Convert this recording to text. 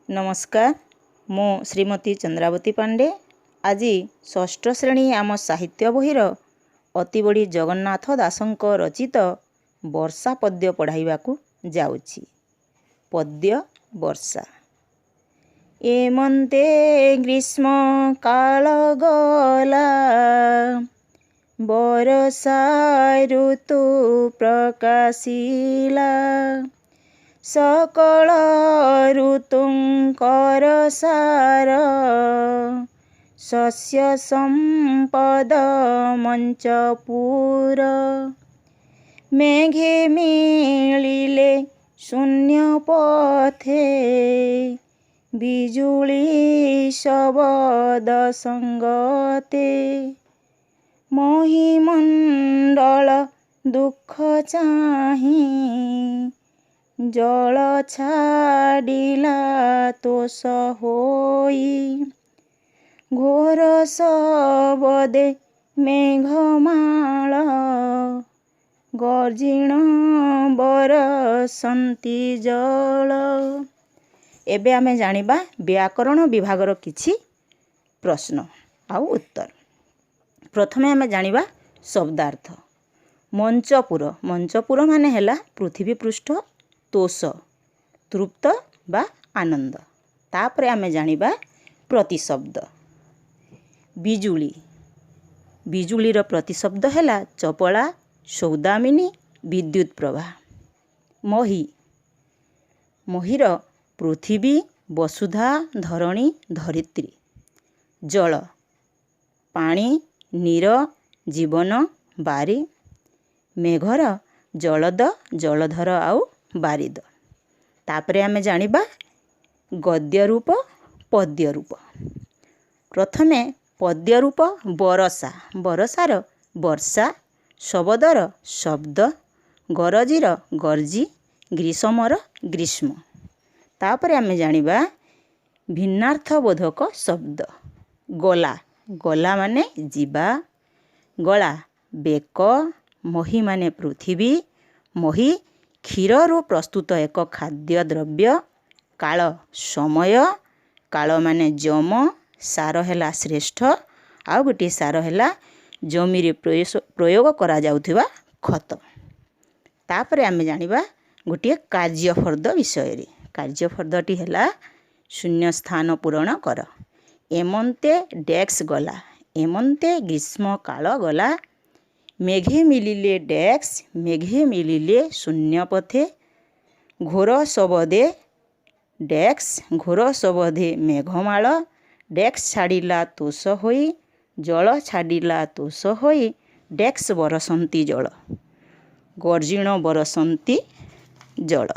नमस्कार मु श्रीमती चंद्रावती पांडे आज षष्ठ श्रेणी आम साहित्य बहिर अति बड़ी जगन्नाथ दासंक रचित वर्षा पद्य पढ़ाइबाकू जाउछि। पद्य वर्षा। एमंते ग्रीष्म काल गला बरसा ऋतु प्रकाशिला सकल ऋतुंकर सार शस्य संपद मंचपुर मेघे मिलिले शून्य पथे बिजुली शबद संगते महिमंडल दुख चाही जल छाडिला तोष होई घोर सबदे मेघमाल गर्जिण बरसंती जल। एबे आमे जानिबा व्याकरण विभागर किछि प्रश्न आउ उत्तर। प्रथमे आमे जानिबा शब्दार्थ। मंचपुर मंचपुर माने हैला पृथ्वी पृष्ठ तोष तृप्त बा आनंद। तापरे आमे जानिबा प्रतिशब्द। बिजुली बिजुलीर प्रतिशब्द हैला चपला सौदामिनी विद्युत प्रभा। मही महीर पृथ्वी वसुधा धरणी धरित्री। जल पानी नीर जीवन बारी। मेघर जलद जलधर आउ बारिद। तापरे आमे जानिबा गद्य रूप पद्य रूप। प्रथमे पद्य रूप बरसा बरसार वर्षा शबदर शब्द गरजीर गर्जी ग्रीष्मर ग्रीष्म। तापरे आमे जानिबा भिन्नार्थबोधक शब्द। गला गला माने जीवा गला बेक मही माने पृथ्वी मही क्षीररू प्रस्तुत एक खाद्य द्रव्य। काल समय काल माने जम सार हैला श्रेष्ठ आउ गोटे सार हैला जमीरे प्रयोग करा जाउथिबा खत। तापरे आमे जानिबा गोटे कार्यफर्द विषय रे। कार्यफर्दटी हैला शून्य स्थान पूरण कर। एमंते डेक्स गला एमंते ग्रीष्म काल गला मेघे मिलिले डेक्स मेघे मिलिले शून्य पथे घोर सबदे डेक्स घोर सबदे मेघमाल डेक्स छाडिला तोष होई जल छाडिला तोष होई डेक्स बरसंती जल गर्जिण बरसंती जल।